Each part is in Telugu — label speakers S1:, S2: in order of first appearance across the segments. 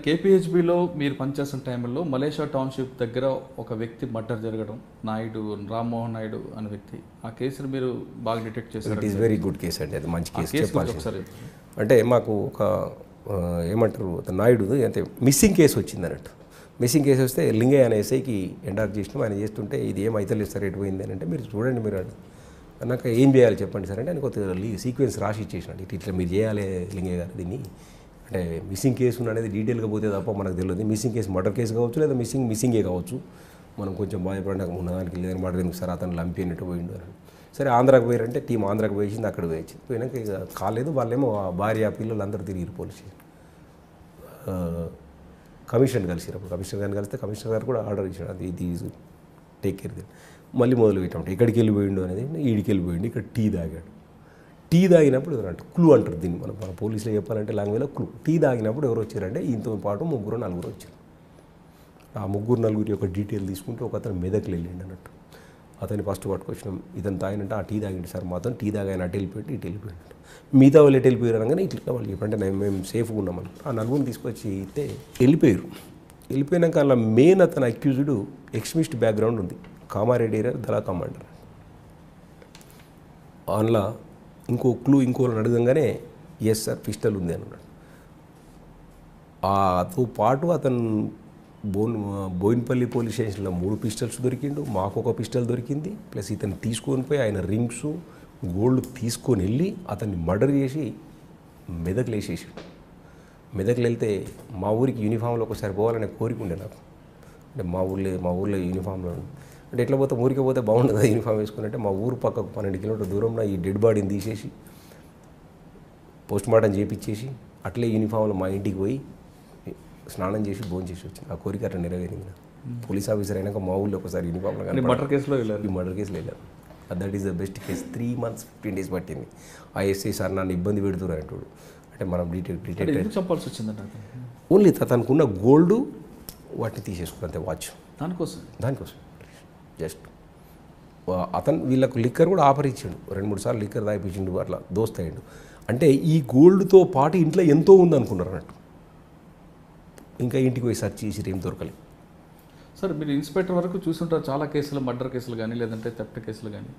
S1: కేపీహెచ్బిలో మీరు పనిచేస్తున్న టైంలో మలేషియా టౌన్షిప్ దగ్గర ఒక వ్యక్తి మర్డర్ జరగడం, నాయుడు రామ్మోహన్ నాయుడు అనే వ్యక్తి, ఆ కేసును మీరు బాగా డిటెక్ట్ చేశారు.
S2: It is very good case అండి, అది మంచి కేసు చెప్పాలి.
S1: ఒకసారి
S2: అంటే మాకు ఒక ఏమంటారు నాయుడు అంటే మిస్సింగ్ కేసు వచ్చింది అన్నట్టు. మిస్సింగ్ కేసు వస్తే లింగయ్య అనే ఎస్ఐకి ఎండార్క్ చేసినాం. ఆయన చేస్తుంటే ఇది ఏం అయితే లేదు సార్, ఎటు పోయింది అని అంటే మీరు చూడండి మీరు అన్నాక ఏం చేయాలి చెప్పండి సార్ అంటే ఆయన కొద్దిగా సీక్వెన్స్ రాసి ఇచ్చేసినాడు. ఇట్లా మీరు చేయాలి లింగయ్య గారు దీన్ని, అంటే మిస్సింగ్ కేసు అనేది డీటెయిల్గా పోతే తప్ప మనకు తెలియదు. మిస్సింగ్ కేసు మర్డర్ కేసు కావచ్చు, లేదా మిస్సింగే కావచ్చు. మనం కొంచెం బాధపడినాక ఉన్నదానికి లేదని మర్డర్ ఎందుకు సార్, అతను లంపినట్టు పోయిండు అని. సరే ఆంధ్రాకి పోయారంటే టీం ఆంధ్రాకి పోయింది, అక్కడ పోయింది. పోయినాక ఇక కాలేదు, వాళ్ళేమో భార్య పిల్లలు అందరూ తిరిగి పోలీస్ స్టేషన్ కమిషనర్ కలిసిరు. అప్పుడు కమిషనర్ గారిని కలిస్తే కమిషనర్ గారు కూడా ఆర్డర్ ఇచ్చాడు, అది ఇది టేక్ కేర్. మళ్ళీ మొదలు పెట్టామంటే ఎక్కడికి వెళ్ళిపోయిండు అనేది, ఈడికి వెళ్ళిపోయిండు, ఇక్కడ టీ తాగాడు. టీ తాగినప్పుడు ఎవరంటే క్లూ అంటారు దీన్ని, మన పోలీసులో చెప్పాలంటే లాంగ్వేజ్లో క్లూ. టీ తాగినప్పుడు ఎవరు వచ్చారంటే ఈయనతో పాటు 3-4 వచ్చారు. ఆ 3-4 యొక్క డీటెయిల్ తీసుకుంటే ఒక అతను మెదక్లు వెళ్ళిండు అన్నట్టు. అతన్ని ఫస్ట్ పట్టుకొచ్చినాం, ఇతను తాగినంటే ఆ టీ తాగిండు సార్, మాత్రం టీ తాగాయని అటు వెళ్ళిపోయింది, ఇటు వెళ్ళిపోయింది. మిగతా వాళ్ళు ఎటు వెళ్ళిపోయారు అనగానే ఇట్లా వాళ్ళు చెప్పంటే మేము సేఫ్గా ఉన్నామని ఆ 4 తీసుకొచ్చి ఇస్తే వెళ్ళిపోయారు. వెళ్ళిపోయినాక అలా మెయిన్ అతను అక్యూజ్డ్ ఎక్స్ట్రీమిస్ట్ బ్యాక్గ్రౌండ్ ఉంది, కామారెడ్డి ఏరియా దళా కమాండర్. అందులో ఇంకో క్లూ ఇంకోళ్ళని అడగంగానే ఎస్ సార్ పిస్టల్ ఉంది అన్నాడు. అతో పాటు అతను బోయినపల్లి పోలీస్ స్టేషన్లో 3 పిస్టల్స్ దొరికిండు, మాకు ఒక పిస్టల్ దొరికింది. ప్లస్ ఇతను తీసుకొని పోయి ఆయన రింగ్స్ గోల్డ్ తీసుకొని వెళ్ళి అతన్ని మర్డర్ చేసి మెదక్లు వేసేసాడు. మెదక్లు వెళ్తే మా ఊరికి యూనిఫామ్లో ఒకసారి పోవాలనే కోరిక ఉండే నాకు. అంటే మా ఊళ్ళో యూనిఫామ్లో అంటే ఎట్లా పోతే ఊరికి పోతే బాగుంటుంది యూనిఫామ్ వేసుకుని. అంటే మా ఊరు పక్కకు 12 కిలోమీటర్ల దూరంలో ఈ డెడ్ బాడీని తీసేసి పోస్ట్ మార్టం చేయించేసి అట్లే యూనిఫామ్లో మా ఇంటికి పోయి స్నానం చేసి భోజనం చేసి వచ్చింది. ఆ కోరిక అట్లా నెరవేరింది. పోలీస్ ఆఫీసర్ అయినాక మా ఊళ్ళో ఒకసారి యూనిఫామ్లో కానీ
S1: మర్డర్ కేసులో వెళ్ళారు.
S2: ఈ మర్డర్ కేసులో వెళ్ళారు. That is the best case. 3 months 15 days పట్టింది. ఆ ఎస్ఐ సార్ నన్ను ఇబ్బంది పెడుతున్నారు అంటాడు. అంటే మనం
S1: డీటెయిల్ చెప్పాల్సి వచ్చిందంట.
S2: ఓన్లీ తనకున్న గోల్డ్ వాటిని తీసేసుకుని అంతే, వాచ్ దానికోసం జస్ట్ అతను వీళ్ళకు లిక్కర్ కూడా ఆఫర్ ఇచ్చాడు. 2-3 సార్లు లిక్కర్ తాగిపించిండు, అట్లా దోస్త్ అయ్యిండు. అంటే ఈ గోల్డ్తో పాటు ఇంట్లో ఎంతో ఉంది అనుకున్నారు అన్నట్టు. ఇంకా ఇంటికి పోయి సెర్చ్ చేసి ఏం దొరకలేదు.
S1: సార్ మీరు ఇన్స్పెక్టర్ వరకు చూస్తుంటారు చాలా కేసులు, మర్డర్ కేసులు కానీ లేదంటే థెఫ్ట్ కేసులు కానీ.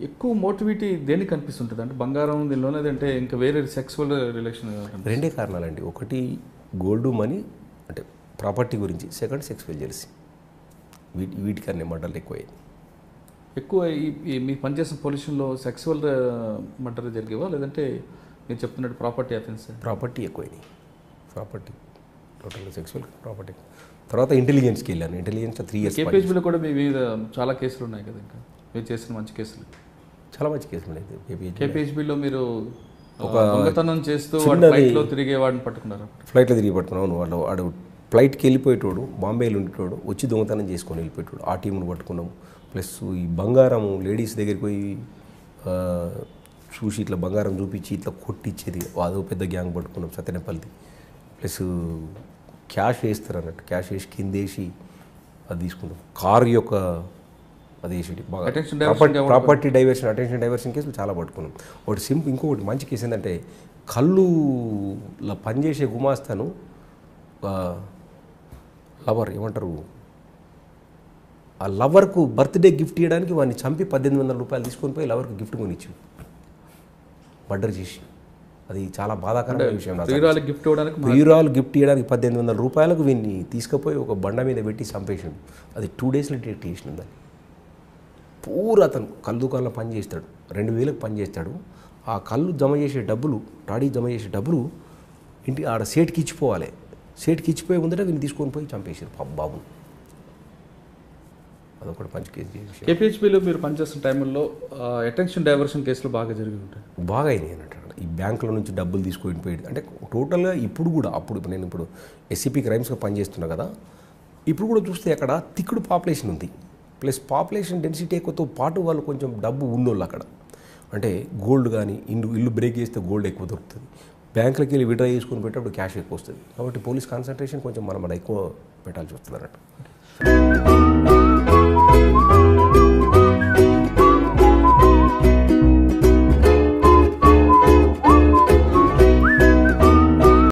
S1: ఎక్కువ మోటివిటీ దేనికి కనిపిస్తుంటుంది అంటే బంగారం దీనిలో, లేదంటే ఇంకా వేరే సెక్సువల్ రిలేషన్?
S2: 2 కారణాలండి. ఒకటి గోల్డ్ మనీ అంటే ప్రాపర్టీ గురించి, సెకండ్ సెక్సువల్ జెలసీ. వీటికన్నా మర్డర్లు
S1: ఎక్కువ ఈ మీరు పనిచేసిన పొల్యూషన్లో సెక్సువల్ మర్డర్ జరిగేవా, లేదంటే మీరు చెప్తున్నట్టు ప్రాపర్టీ అఫెన్స్?
S2: ప్రాపర్టీ ఎక్కువైంది. Property total sexual property. తర్వాత ఇంటెలిజెన్స్కి వెళ్ళాను. Intelligence 3 years.
S1: కేపీహెచ్బిలో కూడా మీ మీద చాలా కేసులు ఉన్నాయి కదా, ఇంకా మీరు చేసిన మంచి కేసులు,
S2: చాలా మంచి కేసులు ఉన్నాయి.
S1: కేపీహెచ్బిలో మీరు
S2: ఒక
S1: దొంగతనం చేస్తూ ఫ్లైట్లో తిరిగే వాడిని పట్టుకున్నారు.
S2: ఫ్లైట్లో తిరిగి పట్టుకున్నాను. వాడు ఫ్లైట్కి వెళ్ళిపోయేటోడు, బాంబేలో ఉండేటోడు, వచ్చి దొంగతనం చేసుకొని వెళ్ళిపోయేటోడు. ఆ టీంను పట్టుకున్నాము. ప్లస్ ఈ బంగారం లేడీస్ దగ్గరికి పోయి చూసి ఇట్లా బంగారం చూపించి ఇట్లా కొట్టించేది, అదో పెద్ద గ్యాంగ్ పట్టుకున్నాం సత్యనపల్లిది. ప్లస్ క్యాష్ వేస్తారు అన్నట్టు, క్యాష్ వేసి కిందేసి అది తీసుకుంటాం. కారు యొక్క అది వేసి బాగా ప్రాపర్టీ డైవర్షన్, అటెన్షన్ డైవర్షన్ కేసులు చాలా పట్టుకున్నాం. ఒకటి ఇంకొకటి మంచి కేసు ఏంటంటే కళ్ళులో పనిచేసే గుమాస్తాను లవర్ ఏమంటారు, ఆ లవర్కు బర్త్డే గిఫ్ట్ ఇవ్వడానికి వాడిని చంపి 1800 రూపాయలు తీసుకొని పోయి లవర్కు గిఫ్ట్ కొనిచ్చి మర్డర్ చేసి, అది చాలా బాధాకరమైన విషయం. ప్రియురాలు గిఫ్ట్ ఇవ్వడానికి 1800 రూపాయలకు వీడిని తీసుకుపోయి ఒక బండ మీద పెట్టి చంపేసాడు. అది 2 daysలో డిటెక్ట్ చేసినాం దాన్ని. పూరా అతను కళ్ళు దుకాణంలో పని చేస్తాడు, 2000కి పని చేస్తాడు. ఆ కళ్ళు జమ చేసే డబ్బులు, టాడీ జమ చేసే డబ్బులు ఇంటికి ఆడ సేట్కి ఇచ్చిపోవాలి. సేట్కి ఇచ్చిపోయే ముందట వీళ్ళు తీసుకొని పోయి చంపేసారు బాబు. అదొకటి మంచి కేసు.
S1: కేపీహెచ్బిలో మీరు పనిచేస్తున్న టైంలో అటెన్షన్ డైవర్షన్ కేసులు బాగా జరిగి ఉంటాయి.
S2: బాగా అయినాయి అన్నట్టు. ఈ బ్యాంకుల నుంచి డబ్బులు తీసుకొని పోయి అంటే టోటల్గా ఇప్పుడు కూడా నేను ఇప్పుడు ఎస్సీపీ క్రైమ్స్గా పనిచేస్తున్నా కదా, ఇప్పుడు కూడా చూస్తే అక్కడ తిక్కుడు పాపులేషన్ ఉంది. ప్లస్ పాపులేషన్ డెన్సిటీ ఎక్కువతో పాటు వాళ్ళు కొంచెం డబ్బు ఉన్నోళ్ళు అక్కడ. అంటే గోల్డ్ కానీ ఇల్లు బ్రేక్ చేస్తే గోల్డ్ ఎక్కువ దొరుకుతుంది. బ్యాంకులకి వెళ్ళి విడ్రా చేసుకుని పెట్టేటప్పుడు క్యాష్ ఎక్కువ వస్తుంది. కాబట్టి పోలీస్ కాన్సన్ట్రేషన్ కొంచెం మనం ఎక్కువ పెట్టాల్సి వస్తుంది అన్నట్టు.